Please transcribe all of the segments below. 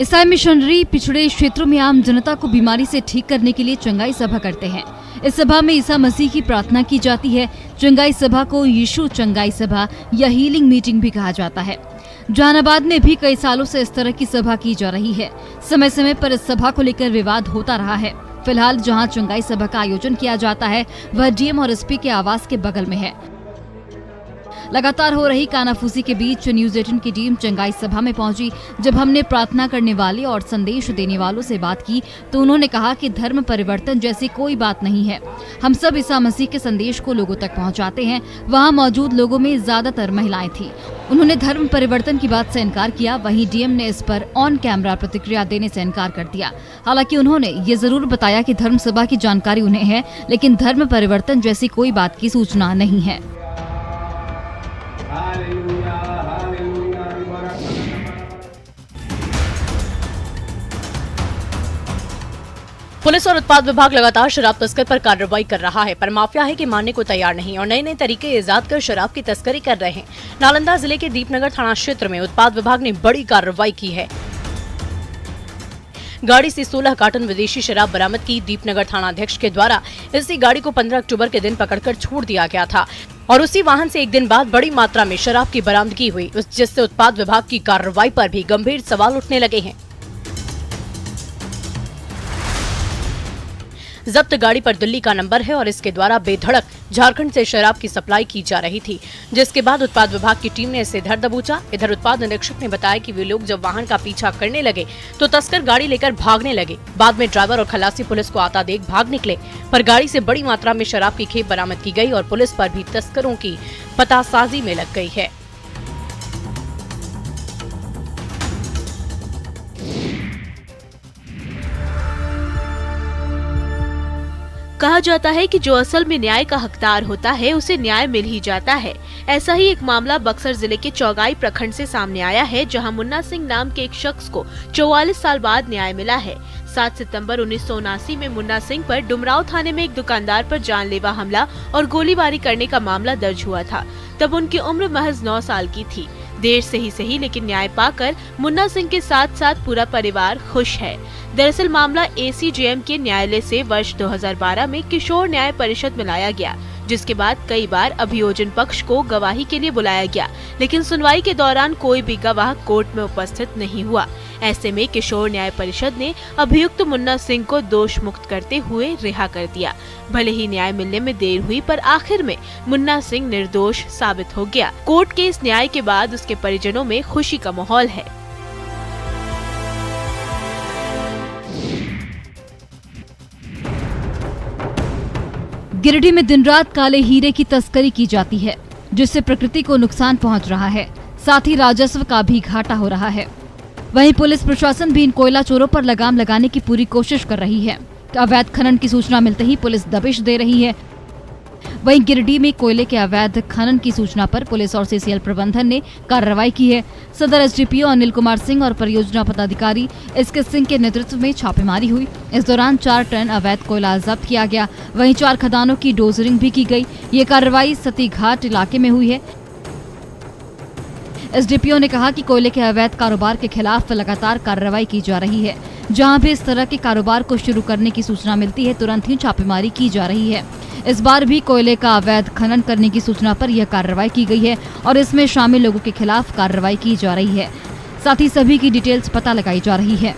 ईसाई मिशनरी पिछड़े क्षेत्रों में आम जनता को बीमारी से ठीक करने के लिए चंगाई सभा करते हैं। इस सभा में ईसा मसीह की प्रार्थना की जाती है। चंगाई सभा को यीशु चंगाई सभा या हीलिंग मीटिंग भी कहा जाता है। जहानाबाद में भी कई सालों से इस तरह की सभा की जा रही है। समय समय पर इस सभा को लेकर विवाद होता रहा है। फिलहाल जहां चंगाई सभा का आयोजन किया जाता है वह डीएम और एसपी के आवास के बगल में है। लगातार हो रही कानाफूसी के बीच न्यूज 18 की टीम चंगाई सभा में पहुंची। जब हमने प्रार्थना करने वाले और संदेश देने वालों से बात की तो उन्होंने कहा कि धर्म परिवर्तन जैसी कोई बात नहीं है। हम सब ईसा मसीह के संदेश को लोगों तक पहुंचाते हैं। वहां मौजूद लोगों में ज्यादातर महिलाएं थी। उन्होंने धर्म परिवर्तन की बात से इनकार किया। वहीं डीएम ने इस पर ऑन कैमरा प्रतिक्रिया देने से इनकार कर दिया। हालांकि उन्होंने ये जरूर बताया कि धर्म सभा की जानकारी उन्हें है, लेकिन धर्म परिवर्तन जैसी कोई बात की सूचना नहीं है। पुलिस और उत्पाद विभाग लगातार शराब तस्कर पर कार्रवाई कर रहा है, पर माफिया है कि मानने को तैयार नहीं और नए नए तरीके इजाद कर शराब की तस्करी कर रहे हैं। नालंदा जिले के दीपनगर थाना क्षेत्र में उत्पाद विभाग ने बड़ी कार्रवाई की है। गाड़ी से 16 कार्टन विदेशी शराब बरामद की। दीपनगर थानाध्यक्ष के द्वारा इसी गाड़ी को 15 अक्टूबर के दिन पकड़कर छोड़ दिया गया था और उसी वाहन से एक दिन बाद बड़ी मात्रा में शराब की बरामदगी हुई, जिससे उत्पाद विभाग की कार्रवाई पर भी गंभीर सवाल उठने लगे हैं। जब्त गाड़ी पर दिल्ली का नंबर है और इसके द्वारा बेधड़क झारखंड से शराब की सप्लाई की जा रही थी, जिसके बाद उत्पाद विभाग की टीम ने इसे धर दबोचा। इधर उत्पाद निरीक्षक ने बताया कि वे लोग जब वाहन का पीछा करने लगे तो तस्कर गाड़ी लेकर भागने लगे। बाद में ड्राइवर और खलासी पुलिस को आता देख भाग निकले, पर गाड़ी से बड़ी मात्रा में शराब की खेप बरामद की गई और पुलिस पर भी तस्करों की पतासाजी में लग गई है। कहा जाता है कि जो असल में न्याय का हकदार होता है उसे न्याय मिल ही जाता है। ऐसा ही एक मामला बक्सर जिले के चौगाई प्रखंड से सामने आया है, जहां मुन्ना सिंह नाम के एक शख्स को 44 साल बाद न्याय मिला है। 7 सितंबर 1979 में मुन्ना सिंह पर डुमराव थाने में एक दुकानदार पर जानलेवा हमला और गोलीबारी करने का मामला दर्ज हुआ था। तब उनकी उम्र महज 9 साल की थी। देर से ही सही, लेकिन न्याय पाकर मुन्ना सिंह के साथ साथ पूरा परिवार खुश है। दरअसल मामला एसीजेएम के न्यायालय से वर्ष 2012 में किशोर न्याय परिषद में लाया गया, जिसके बाद कई बार अभियोजन पक्ष को गवाही के लिए बुलाया गया, लेकिन सुनवाई के दौरान कोई भी गवाह कोर्ट में उपस्थित नहीं हुआ। ऐसे में किशोर न्याय परिषद ने अभियुक्त मुन्ना सिंह को दोष मुक्त करते हुए रिहा कर दिया। भले ही न्याय मिलने में देर हुई, पर आखिर में मुन्ना सिंह निर्दोष साबित हो गया। कोर्ट के इस न्याय के बाद उसके परिजनों में खुशी का माहौल है। गिरिडीह में दिन रात काले हीरे की तस्करी की जाती है, जिससे प्रकृति को नुकसान पहुंच रहा है, साथ ही राजस्व का भी घाटा हो रहा है। वहीं पुलिस प्रशासन भी इन कोयला चोरों पर लगाम लगाने की पूरी कोशिश कर रही है। अवैध खनन की सूचना मिलते ही पुलिस दबिश दे रही है। वहीं गिरिडीह में कोयले के अवैध खनन की सूचना पर पुलिस और सीसीएल प्रबंधन ने कार्रवाई की है। सदर एसडीपीओ अनिल कुमार सिंह और परियोजना पदाधिकारी एसके सिंह के नेतृत्व में छापेमारी हुई। इस दौरान 4 टन अवैध कोयला जब्त किया गया। वहीं 4 खदानों की डोजरिंग भी की गई। ये कार्रवाई सती घाट इलाके में हुई है। एसडीपीओ ने कहा कि कोयले के अवैध कारोबार के खिलाफ लगातार कार्रवाई की जा रही है। जहां भी इस तरह के कारोबार को शुरू करने की सूचना मिलती है, तुरंत ही छापेमारी की जा रही है। इस बार भी कोयले का अवैध खनन करने की सूचना पर यह कार्रवाई की गई है और इसमें शामिल लोगों के खिलाफ कार्रवाई की जा रही है। साथ ही सभी की डिटेल्स पता लगाई जा रही है।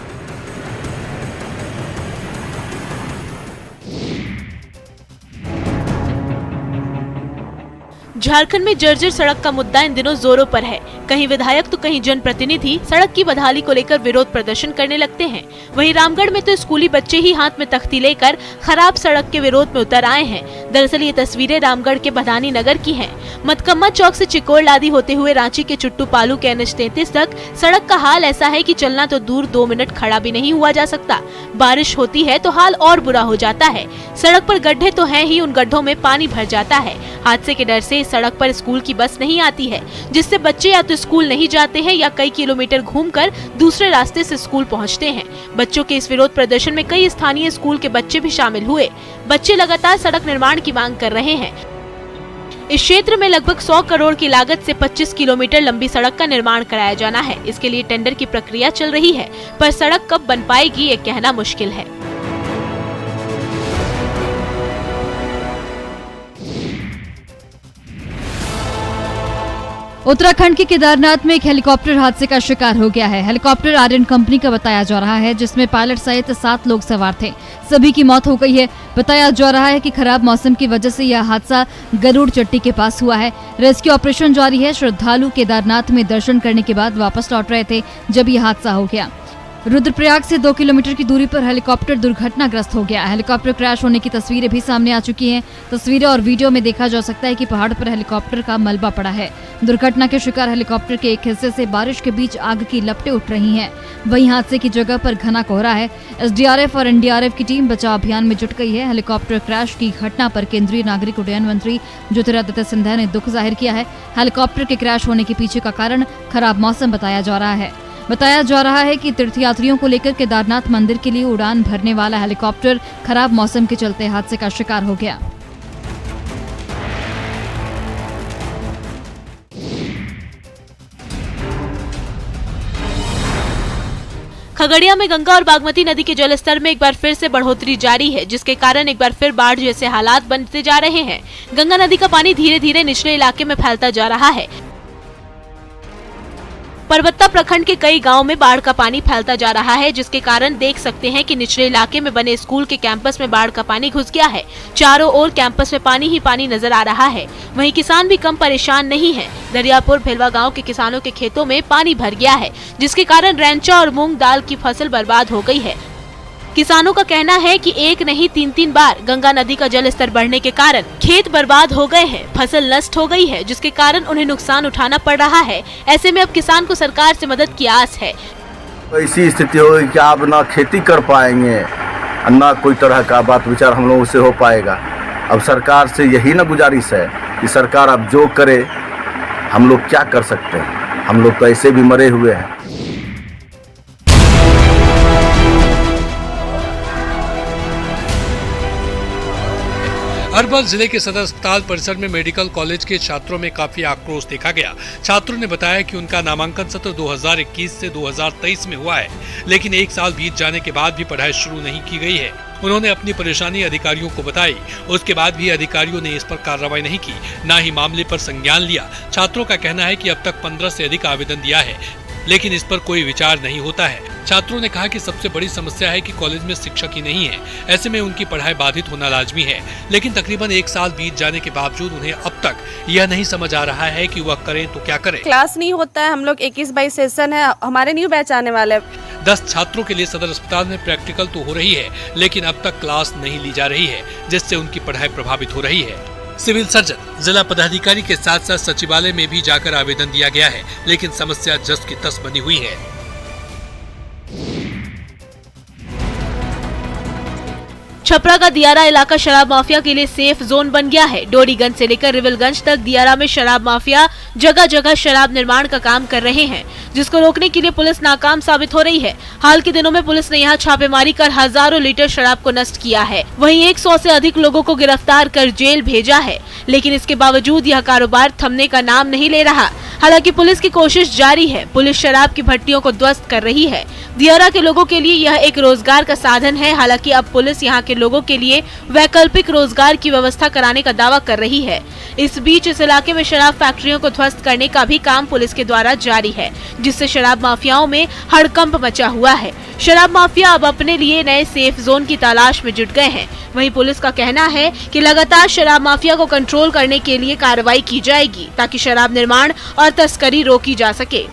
झारखंड में जर्जर सड़क का मुद्दा इन दिनों जोरों पर है। कहीं विधायक तो कहीं जनप्रतिनिधि सड़क की बदहाली को लेकर विरोध प्रदर्शन करने लगते हैं। वहीं रामगढ़ में तो स्कूली बच्चे ही हाथ में तख्ती लेकर खराब सड़क के विरोध में उतर आए हैं। दरअसल ये तस्वीरें रामगढ़ के बधानी नगर की हैं। मतकम्मा चौक से चिकोड़ लादी होते हुए रांची के चुट्टू पालू के NH 33 तक सड़क का हाल ऐसा है कि चलना तो दूर 2 मिनट खड़ा भी नहीं हुआ जा सकता। बारिश होती है तो हाल और बुरा हो जाता है। सड़क पर गड्ढे तो हैं ही, उन गड्ढों में पानी भर जाता है। हादसे के डर से सड़क पर स्कूल की बस नहीं आती है, जिससे बच्चे या तो स्कूल नहीं जाते हैं या कई किलोमीटर घूमकर दूसरे रास्ते से स्कूल पहुंचते हैं। बच्चों के इस विरोध प्रदर्शन में कई स्थानीय स्कूल के बच्चे भी शामिल हुए। बच्चे लगातार सड़क निर्माण की मांग कर रहे हैं। इस क्षेत्र में लगभग 100 करोड़ की लागत से 25 किलोमीटर लंबी सड़क का निर्माण कराया जाना है। इसके लिए टेंडर की प्रक्रिया चल रही है, पर सड़क कब बन पाएगी ये कहना मुश्किल है। उत्तराखंड के केदारनाथ में एक हेलीकॉप्टर हादसे का शिकार हो गया है। हेलीकॉप्टर आर्यन कंपनी का बताया जा रहा है, जिसमें पायलट सहित 7 लोग सवार थे। सभी की मौत हो गई है। बताया जा रहा है कि खराब मौसम की वजह से यह हादसा गरुड़ चट्टी के पास हुआ है। रेस्क्यू ऑपरेशन जारी है। श्रद्धालु केदारनाथ में दर्शन करने के बाद वापस लौट रहे थे जब यह हादसा हो गया। रुद्रप्रयाग से 2 किलोमीटर की दूरी पर हेलीकॉप्टर दुर्घटनाग्रस्त हो गया। हेलीकॉप्टर क्रैश होने की तस्वीरें भी सामने आ चुकी हैं। तस्वीरें और वीडियो में देखा जा सकता है कि पहाड़ पर हेलीकॉप्टर का मलबा पड़ा है। दुर्घटना के शिकार हेलीकॉप्टर के एक हिस्से से बारिश के बीच आग की लपटें उठ रही हैं। वहीं हादसे की जगह पर घना कोहरा है। एसडीआरएफ और एनडीआरएफ की टीम बचाव अभियान में जुट गई है। हेलीकॉप्टर क्रैश की घटना पर केंद्रीय नागरिक उड्डयन मंत्री ज्योतिरादित्य सिंधिया ने दुख जाहिर किया है। हेलीकॉप्टर के क्रैश होने के पीछे का कारण खराब मौसम बताया जा रहा है। बताया जा रहा है कि तीर्थयात्रियों को लेकर केदारनाथ मंदिर के लिए उड़ान भरने वाला हेलीकॉप्टर खराब मौसम के चलते हादसे का शिकार हो गया। खगड़िया में गंगा और बागमती नदी के जलस्तर में एक बार फिर से बढ़ोतरी जारी है, जिसके कारण एक बार फिर बाढ़ जैसे हालात बनते जा रहे हैं। गंगा नदी का पानी धीरे धीरे निचले इलाके में फैलता जा रहा है। परबत्ता प्रखंड के कई गांवों में बाढ़ का पानी फैलता जा रहा है, जिसके कारण देख सकते हैं कि निचले इलाके में बने स्कूल के कैंपस में बाढ़ का पानी घुस गया है। चारों ओर कैंपस में पानी ही पानी नजर आ रहा है। वहीं किसान भी कम परेशान नहीं है। दरियापुर भेलवा गांव के किसानों के खेतों में पानी भर गया है, जिसके कारण रैंचा और मूंग दाल की फसल बर्बाद हो गई है। किसानों का कहना है कि एक नहीं 3 बार गंगा नदी का जल स्तर बढ़ने के कारण खेत बर्बाद हो गए हैं, फसल नष्ट हो गई है, जिसके कारण उन्हें नुकसान उठाना पड़ रहा है। ऐसे में अब किसान को सरकार से मदद की आस है। ऐसी स्थिति होगी कि आप ना खेती कर पाएंगे, ना कोई तरह का बात विचार हम लोगों से हो पाएगा। अब सरकार से यही ना गुजारिश है कि सरकार अब जो करे, हम लोग क्या कर सकते हैं। हम लोग तो ऐसे भी मरे हुए हैं। अरवल जिले के सदर अस्पताल परिसर में मेडिकल कॉलेज के छात्रों में काफी आक्रोश देखा गया। छात्रों ने बताया कि उनका नामांकन सत्र 2021 से 2023 में हुआ है, लेकिन 1 साल बीत जाने के बाद भी पढ़ाई शुरू नहीं की गई है। उन्होंने अपनी परेशानी अधिकारियों को बताई, उसके बाद भी अधिकारियों ने इस पर कार्रवाई नहीं की, न ही मामले पर संज्ञान लिया। छात्रों का कहना है कि अब तक 15 से अधिक आवेदन दिया है, लेकिन इस पर कोई विचार नहीं होता है। छात्रों ने कहा कि सबसे बड़ी समस्या है कि कॉलेज में शिक्षक ही नहीं है, ऐसे में उनकी पढ़ाई बाधित होना लाजमी है। लेकिन तकरीबन 1 साल बीत जाने के बावजूद उन्हें अब तक यह नहीं समझ आ रहा है कि वह करें तो क्या करें। क्लास नहीं होता है, हम लोग 21-22 सेशन है, हमारे न्यू बैच आने वाले। 10 छात्रों के लिए सदर अस्पताल में प्रैक्टिकल तो हो रही है, लेकिन अब तक क्लास नहीं ली जा रही है, जिससे उनकी पढ़ाई प्रभावित हो रही है। सिविल सर्जन, जिला पदाधिकारी के साथ साथ सचिवालय में भी जाकर आवेदन दिया गया है, लेकिन समस्या जस की तस बनी हुई है। छपरा का दियारा इलाका शराब माफिया के लिए सेफ जोन बन गया है। डोरीगंज से लेकर रिविलगंज तक दियारा में शराब माफिया जगह जगह शराब निर्माण का काम कर रहे हैं, जिसको रोकने के लिए पुलिस नाकाम साबित हो रही है। हाल के दिनों में पुलिस ने यहां छापेमारी कर हजारों लीटर शराब को नष्ट किया है। वहीं 100 से अधिक लोगों को गिरफ्तार कर जेल भेजा है, लेकिन इसके बावजूद यह कारोबार थमने का नाम नहीं ले रहा। हालांकि पुलिस की कोशिश जारी है। पुलिस शराब की भट्टियों को ध्वस्त कर रही है। दियारा के लोगों के लिए यह एक रोजगार का साधन है। हालांकि अब पुलिस यहां के लोगों के लिए वैकल्पिक रोजगार की व्यवस्था कराने का दावा कर रही है। इस बीच इस इलाके में शराब फैक्ट्रियों को ध्वस्त करने का भी काम पुलिस के द्वारा जारी है, जिससे शराब माफियाओं में हड़कंप मचा हुआ है। शराब माफिया अब अपने लिए नए सेफ जोन की तलाश में जुट गए हैं। वहीं पुलिस का कहना है कि लगातार शराब माफिया को कंट्रोल करने के लिए कार्रवाई की जाएगी, ताकि शराब निर्माण और तस्करी रोकी जा सके।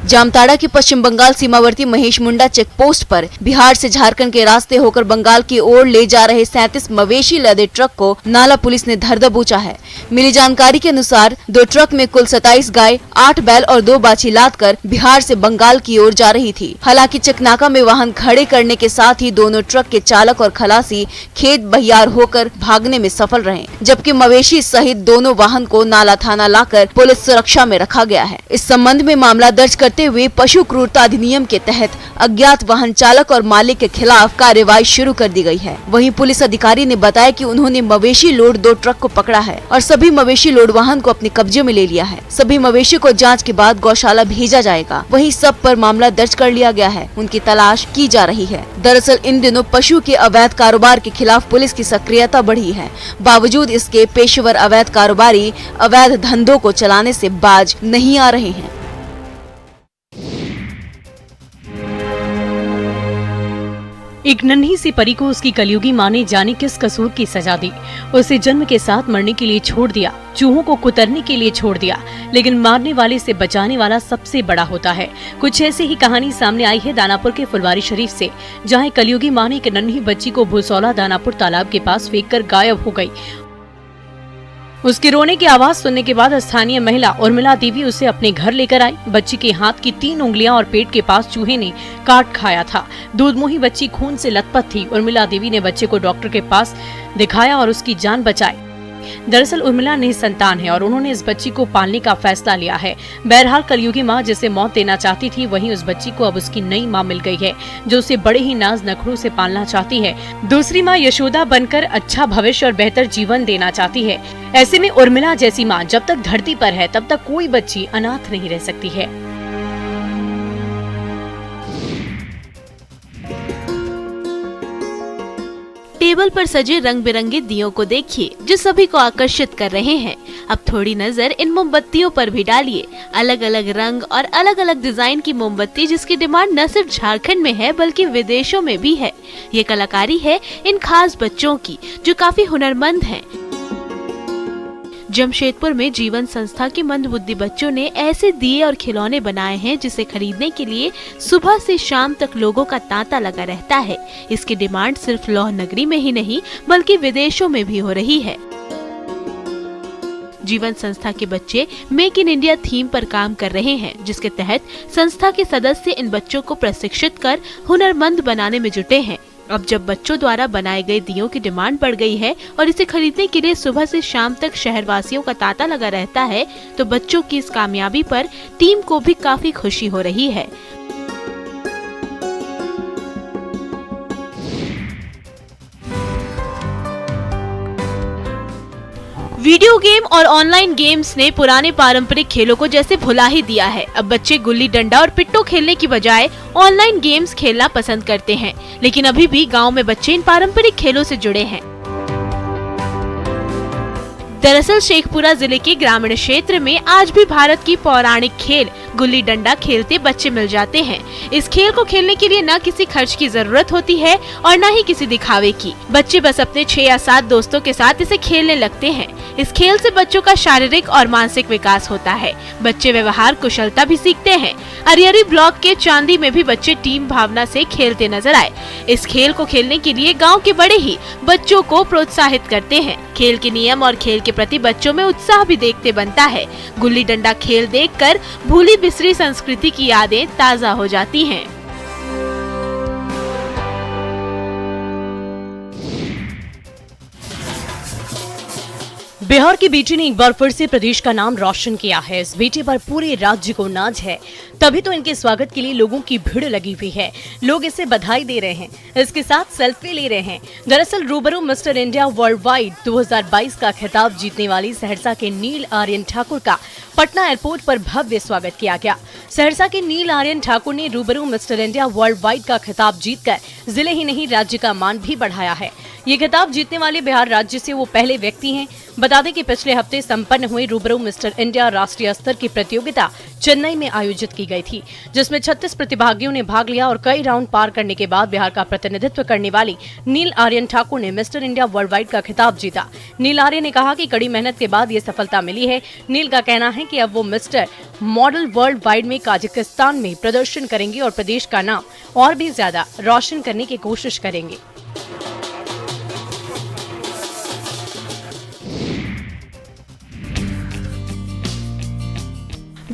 जामताड़ा की पश्चिम बंगाल सीमावर्ती महेश मुंडा चेक पोस्ट पर बिहार से झारखंड के रास्ते होकर बंगाल की ओर ले जा रहे 37 मवेशी लदे ट्रक को नाला पुलिस ने धर दबोचा है। मिली जानकारी के अनुसार 2 ट्रक में कुल 27 गाय, 8 बैल और 2 बाछी लादकर बिहार से बंगाल की ओर जा रही थी। हालांकि चकनाका में वाहन खड़े करने के साथ ही दोनों ट्रक के चालक और खलासी खेत बहियार होकर भागने में सफल रहे, जबकि मवेशी सहित दोनों वाहन को नाला थाना लाकर पुलिस सुरक्षा में रखा गया है। इस संबंध में मामला दर्ज करते करते हुए पशु क्रूरता अधिनियम के तहत अज्ञात वाहन चालक और मालिक के खिलाफ कार्रवाई शुरू कर दी गई है। वहीं पुलिस अधिकारी ने बताया कि उन्होंने मवेशी लोड 2 ट्रक को पकड़ा है और सभी मवेशी लोड वाहन को अपने कब्जे में ले लिया है। सभी मवेशी को जांच के बाद गौशाला भेजा जाएगा। वहीं सब पर मामला दर्ज कर लिया गया है। उनकी तलाश की जा रही है। दरअसल इन दिनों पशु के अवैध कारोबार के खिलाफ पुलिस की सक्रियता बढ़ी है। बावजूद इसके पेशेवर अवैध कारोबारी अवैध धंधों को चलाने से बाज नहीं आ रहे हैं। एक नन्ही सी परी को उसकी कलयुगी माँ ने जाने किस कसूर की सजा दी। उसे जन्म के साथ मरने के लिए छोड़ दिया, चूहों को कुतरने के लिए छोड़ दिया, लेकिन मारने वाले से बचाने वाला सबसे बड़ा होता है। कुछ ऐसी ही कहानी सामने आई है दानापुर के फुलवारी शरीफ से, जहाँ कलयुगी माँ ने एक नन्ही बच्ची को भूसौला दानापुर तालाब के पास फेंककर गायब हो गई। उसके रोने की आवाज सुनने के बाद स्थानीय महिला उर्मिला देवी उसे अपने घर लेकर आई। बच्ची के हाथ की 3 उंगलियां और पेट के पास चूहे ने काट खाया था। दूधमुही बच्ची खून से लथपथ थी। उर्मिला देवी ने बच्चे को डॉक्टर के पास दिखाया और उसकी जान बचाई। दरअसल उर्मिला निसंतान है और उन्होंने इस बच्ची को पालने का फैसला लिया है। बहरहाल कलयुगी माँ जिसे मौत देना चाहती थी, वहीं उस बच्ची को अब उसकी नई माँ मिल गई है, जो उसे बड़े ही नाज नखरों से पालना चाहती है। दूसरी माँ यशोदा बनकर अच्छा भविष्य और बेहतर जीवन देना चाहती है। ऐसे में उर्मिला जैसी माँ जब तक धरती पर है तब तक कोई बच्ची अनाथ नहीं रह सकती है। टेबल पर सजे रंग बिरंगे दियों को देखिए, जो सभी को आकर्षित कर रहे हैं। अब थोड़ी नजर इन मोमबत्तियों पर भी डालिए। अलग अलग रंग और अलग अलग डिजाइन की मोमबत्ती, जिसकी डिमांड न सिर्फ झारखंड में है बल्कि विदेशों में भी है। ये कलाकारी है इन खास बच्चों की, जो काफी हुनरमंद हैं। जमशेदपुर में जीवन संस्था के मंदबुद्धि बच्चों ने ऐसे दिए और खिलौने बनाए हैं, जिसे खरीदने के लिए सुबह से शाम तक लोगों का तांता लगा रहता है। इसकी डिमांड सिर्फ लौह नगरी में ही नहीं बल्कि विदेशों में भी हो रही है। जीवन संस्था के बच्चे मेक इन इंडिया थीम पर काम कर रहे हैं, जिसके तहत संस्था के सदस्य इन बच्चों को प्रशिक्षित कर हुनरमंद बनाने में जुटे हैं। अब जब बच्चों द्वारा बनाए गए दियों की डिमांड बढ़ गई है और इसे खरीदने के लिए सुबह से शाम तक शहरवासियों का तांता लगा रहता है, तो बच्चों की इस कामयाबी पर टीम को भी काफी खुशी हो रही है। वीडियो गेम और ऑनलाइन गेम्स ने पुराने पारंपरिक खेलों को जैसे भुला ही दिया है। अब बच्चे गुल्ली डंडा और पिट्टो खेलने की बजाय ऑनलाइन गेम्स खेलना पसंद करते हैं, लेकिन अभी भी गांव में बच्चे इन पारंपरिक खेलों से जुड़े हैं। दरअसल शेखपुरा जिले के ग्रामीण क्षेत्र में आज भी भारत की पौराणिक खेल गुल्ली डंडा खेलते बच्चे मिल जाते हैं। इस खेल को खेलने के लिए न किसी खर्च की जरूरत होती है और न ही किसी दिखावे की। बच्चे बस अपने 6 या 7 दोस्तों के साथ इसे खेलने लगते हैं। इस खेल से बच्चों का शारीरिक और मानसिक विकास होता है। बच्चे व्यवहार कुशलता भी सीखते हैं। अरियरी ब्लॉक के चांदी में भी बच्चे टीम भावना से खेलते नजर आए। इस खेल को खेलने के लिए गाँव के बड़े ही बच्चों को प्रोत्साहित करते हैं। खेल के नियम और खेल के प्रति बच्चों में उत्साह भी देखते बनता है। गुल्ली डंडा खेल देखकर भूली बिसरी संस्कृति की यादें ताजा हो जाती हैं। बिहार की बेटी ने एक बार फिर से प्रदेश का नाम रोशन किया है। इस बेटी पर पूरे राज्य को नाज है, तभी तो इनके स्वागत के लिए लोगों की भीड़ लगी हुई है। लोग इसे बधाई दे रहे हैं, इसके साथ सेल्फी ले रहे हैं। दरअसल रूबरू मिस्टर इंडिया वर्ल्ड वाइड 2022 का खिताब जीतने वाली सहरसा के नील आर्यन ठाकुर का पटना एयरपोर्ट पर भव्य स्वागत किया गया। सहरसा के नील आर्यन ठाकुर ने रूबरू मिस्टर इंडिया वर्ल्ड वाइड का खिताब जीतकर जिले ही नहीं राज्य का मान भी बढ़ाया है। ये खिताब जीतने वाले बिहार राज्य से वो पहले व्यक्ति हैं। बता दें कि पिछले हफ्ते संपन्न हुई रूबरू मिस्टर इंडिया राष्ट्रीय स्तर की प्रतियोगिता चेन्नई में आयोजित की गई थी, जिसमें 36 प्रतिभागियों ने भाग लिया और कई राउंड पार करने के बाद बिहार का प्रतिनिधित्व करने वाली नील आर्यन ठाकुर ने मिस्टर इंडिया वर्ल्ड वाइड का खिताब जीता। नील आर्यन ने कहा कि कड़ी मेहनत के बाद ये सफलता मिली है। नील का कहना है कि अब वो मिस्टर मॉडल वर्ल्ड वाइड में काजाकिस्तान में प्रदर्शन करेंगे और प्रदेश का नाम और भी ज्यादा रोशन करने की कोशिश करेंगे।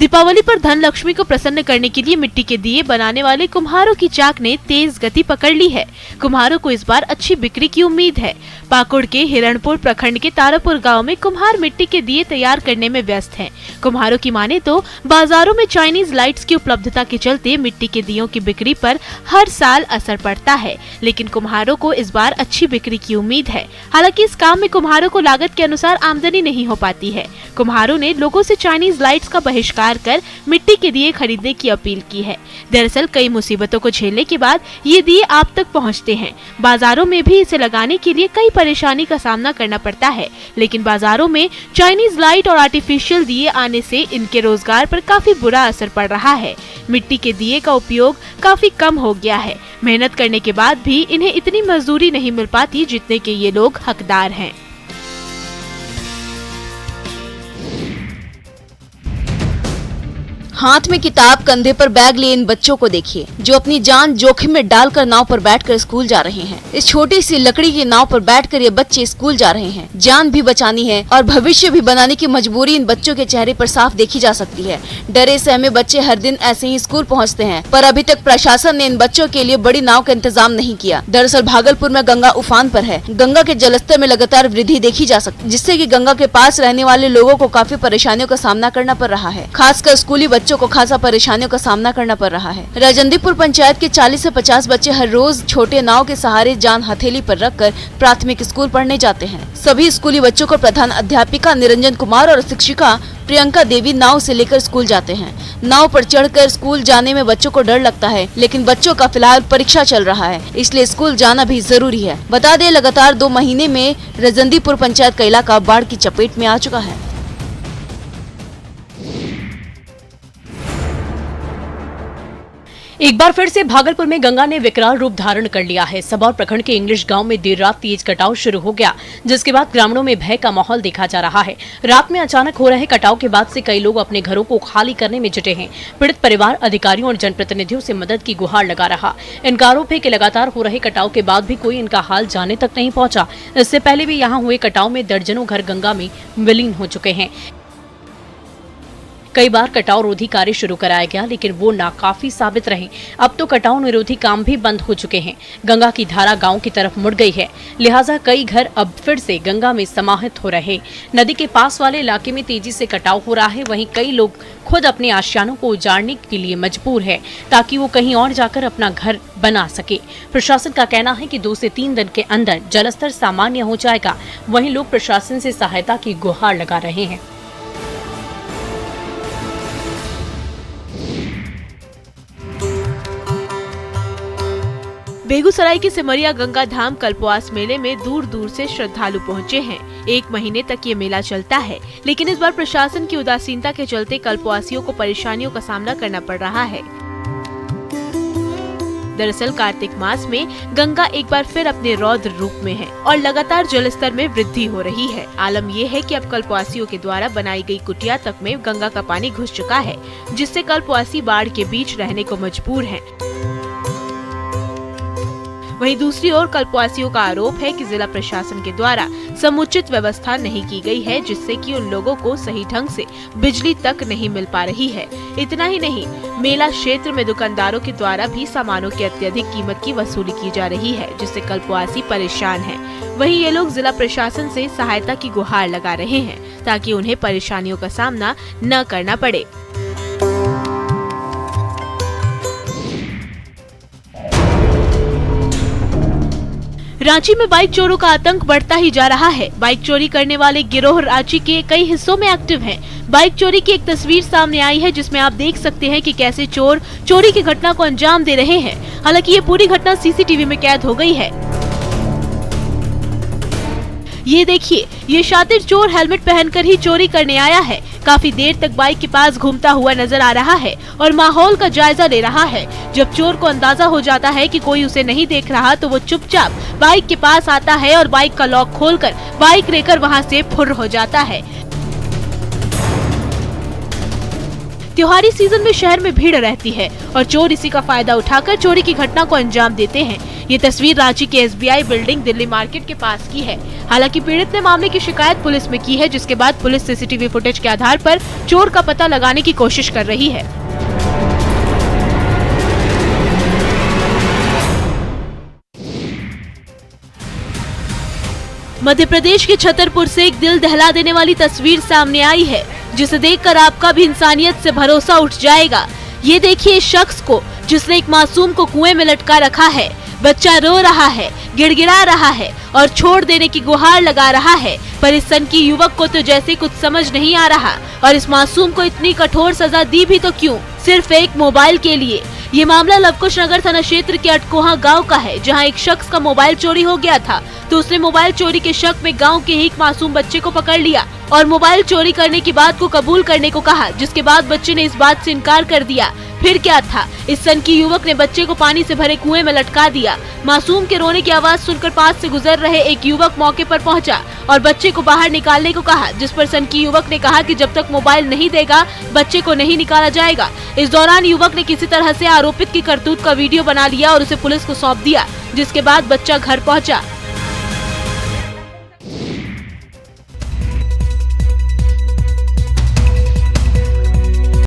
दीपावली पर धन लक्ष्मी को प्रसन्न करने के लिए मिट्टी के दिए बनाने वाले कुम्हारों की चाक ने तेज गति पकड़ ली है। कुम्हारों को इस बार अच्छी बिक्री की उम्मीद है। पाकुड़ के हिरणपुर प्रखंड के तारापुर गांव में कुम्हार मिट्टी के दिए तैयार करने में व्यस्त हैं। कुम्हारों की माने तो बाजारों में चाइनीज लाइट्स की उपलब्धता के चलते मिट्टी के दियों की बिक्री पर हर साल असर पड़ता है, लेकिन कुम्हारों को इस बार अच्छी बिक्री की उम्मीद है। हालांकि इस काम में कुम्हारों को लागत के अनुसार आमदनी नहीं हो पाती है। कुम्हारों ने लोगों से चाइनीज लाइट्स का बहिष्कार कर मिट्टी के दिए खरीदने की अपील की है। दरअसल कई मुसीबतों को झेलने के बाद ये दिए आप तक पहुंचते हैं। बाजारों में भी इसे लगाने के लिए कई परेशानी का सामना करना पड़ता है, लेकिन बाजारों में चाइनीज लाइट और आर्टिफिशियल दिए आने से इनके रोजगार पर काफी बुरा असर पड़ रहा है। मिट्टी के दिए का उपयोग काफी कम हो गया है। मेहनत करने के बाद भी इन्हें इतनी मजदूरी नहीं मिल पाती जितने के ये लोग हकदार हैं। हाथ में किताब, कंधे पर बैग लिए इन बच्चों को देखिए, जो अपनी जान जोखिम में डालकर नाव पर बैठकर स्कूल जा रहे हैं। इस छोटी सी लकड़ी की नाव पर बैठकर ये बच्चे स्कूल जा रहे हैं। जान भी बचानी है और भविष्य भी बनाने की मजबूरी इन बच्चों के चेहरे पर साफ देखी जा सकती है। डरे सहमे बच्चे हर दिन ऐसे ही स्कूल पहुँचते हैं, पर अभी तक प्रशासन ने इन बच्चों के लिए बड़ी नाव का इंतजाम नहीं किया। दरअसल भागलपुर में गंगा उफान पर है। गंगा के जलस्तर में लगातार वृद्धि देखी जा सकती है, जिससे कि गंगा के पास रहने वाले लोगों को काफी परेशानियों का सामना करना पड़ रहा है। खासकर स्कूली बच्चों को खासा परेशानियों का सामना करना पड़ रहा है। राजंदीपुर पंचायत के 40 से 50 बच्चे हर रोज छोटे नाव के सहारे जान हथेली पर रखकर प्राथमिक स्कूल पढ़ने जाते हैं। सभी स्कूली बच्चों को प्रधान अध्यापिका निरंजन कुमार और शिक्षिका प्रियंका देवी नाव से लेकर स्कूल जाते हैं। नाव पर चढ़कर स्कूल जाने में बच्चों को डर लगता है, लेकिन बच्चों का फिलहाल परीक्षा चल रहा है, इसलिए स्कूल जाना भी जरूरी है। बता दें, लगातार 2 महीने में राजंदीपुर पंचायत का इलाका बाढ़ की चपेट में आ चुका है। एक बार फिर से भागलपुर में गंगा ने विकराल रूप धारण कर लिया है। सबौर प्रखंड के इंग्लिश गांव में देर रात तेज कटाव शुरू हो गया, जिसके बाद ग्रामीणों में भय का माहौल देखा जा रहा है। रात में अचानक हो रहे कटाव के बाद से कई लोग अपने घरों को खाली करने में जुटे हैं। पीड़ित परिवार अधिकारियों और जनप्रतिनिधियों से मदद की गुहार लगा रहा। इनका आरोप है कि लगातार हो रहे कटाव के बाद भी कोई इनका हाल जाने तक नहीं पहुंचा। इससे पहले भी यहाँ हुए कटाव में दर्जनों घर गंगा में विलीन हो चुके हैं। कई बार कटाव रोधी कार्य शुरू कराया गया, लेकिन वो नाकाफी साबित रहे। अब तो कटाव निरोधी काम भी बंद हो चुके हैं। गंगा की धारा गांव की तरफ मुड़ गई है, लिहाजा कई घर अब फिर से गंगा में समाहित हो रहे। नदी के पास वाले इलाके में तेजी से कटाव हो रहा है। वहीं कई लोग खुद अपने आशियानों को उजाड़ने के लिए मजबूर है, ताकि वो कहीं और जाकर अपना घर बना सके। प्रशासन का कहना है कि 2 से 3 दिन के अंदर जलस्तर सामान्य हो जाएगा। वहीं लोग प्रशासन से सहायता की गुहार लगा रहे हैं। बेगूसराय के सिमरिया गंगा धाम कल्पवास मेले में दूर दूर से श्रद्धालु पहुंचे हैं। 1 महीने तक ये मेला चलता है, लेकिन इस बार प्रशासन की उदासीनता के चलते कल्पवासियों को परेशानियों का सामना करना पड़ रहा है। दरअसल कार्तिक मास में गंगा एक बार फिर अपने रौद्र रूप में है और लगातार जलस्तर में वृद्धि हो रही है। आलम यह है कि अब कल्पवासियों के द्वारा बनाई गई कुटिया तक में गंगा का पानी घुस चुका है, जिससे कल्पवासी बाढ़ के बीच रहने को मजबूर हैं। वहीं दूसरी ओर कल्पवासियों का आरोप है कि जिला प्रशासन के द्वारा समुचित व्यवस्था नहीं की गई है, जिससे कि उन लोगों को सही ढंग से बिजली तक नहीं मिल पा रही है। इतना ही नहीं, मेला क्षेत्र में दुकानदारों के द्वारा भी सामानों की अत्यधिक कीमत की वसूली की जा रही है, जिससे कल्पवासी परेशान हैं। वहीं ये लोग जिला प्रशासन से सहायता की गुहार लगा रहे हैं, ताकि उन्हें परेशानियों का सामना न करना पड़े। रांची में बाइक चोरों का आतंक बढ़ता ही जा रहा है। बाइक चोरी करने वाले गिरोह रांची के कई हिस्सों में एक्टिव हैं। बाइक चोरी की एक तस्वीर सामने आई है, जिसमें आप देख सकते हैं कि कैसे चोर चोरी की घटना को अंजाम दे रहे हैं। हालांकि ये पूरी घटना सीसीटीवी में कैद हो गई है। ये देखिए, ये शातिर चोर हेलमेट पहनकर ही चोरी करने आया है। काफी देर तक बाइक के पास घूमता हुआ नजर आ रहा है और माहौल का जायजा ले रहा है। जब चोर को अंदाजा हो जाता है कि कोई उसे नहीं देख रहा, तो वो चुपचाप बाइक के पास आता है और बाइक का लॉक खोलकर बाइक लेकर वहां से फुर्र हो जाता है। त्योहारी सीजन में शहर में भीड़ रहती है और चोर इसी का फायदा उठाकर चोरी की घटना को अंजाम देते हैं। ये तस्वीर रांची के SBI बिल्डिंग दिल्ली मार्केट के पास की है। हालांकि पीड़ित ने मामले की शिकायत पुलिस में की है, जिसके बाद पुलिस CCTV फुटेज के आधार पर चोर का पता लगाने की कोशिश कर रही है। मध्य प्रदेश के छतरपुर से एक दिल दहला देने वाली तस्वीर सामने आई है, जिसे देखकर आपका भी इंसानियत से भरोसा उठ जाएगा। ये देखिए इस शख्स को जिसने एक मासूम को कुएं में लटका रखा है। बच्चा रो रहा है, गिड़गिड़ा रहा है और छोड़ देने की गुहार लगा रहा है, पर इस सनकी युवक को तो जैसे कुछ समझ नहीं आ रहा। और इस मासूम को इतनी कठोर सजा दी भी तो क्यों? सिर्फ एक मोबाइल के लिए। ये मामला लवकुश नगर थाना क्षेत्र के अटकोहा गांव का है, जहां एक शख्स का मोबाइल चोरी हो गया था, तो उसने मोबाइल चोरी के शक में गांव के ही एक मासूम बच्चे को पकड़ लिया और मोबाइल चोरी करने की बात को कबूल करने को कहा, जिसके बाद बच्चे ने इस बात से इनकार कर दिया। फिर क्या था, इस सनकी युवक ने बच्चे को पानी से भरे कुएं में लटका दिया। मासूम के रोने की आवाज सुनकर पास से गुजर रहे एक युवक मौके पर पहुंचा और बच्चे को बाहर निकालने को कहा, जिस पर सनकी युवक ने कहा कि जब तक मोबाइल नहीं देगा बच्चे को नहीं निकाला जाएगा। इस दौरान युवक ने किसी तरह से आरोपित की करतूत का वीडियो बना लिया और उसे पुलिस को सौंप दिया, जिसके बाद बच्चा घर पहुंचा।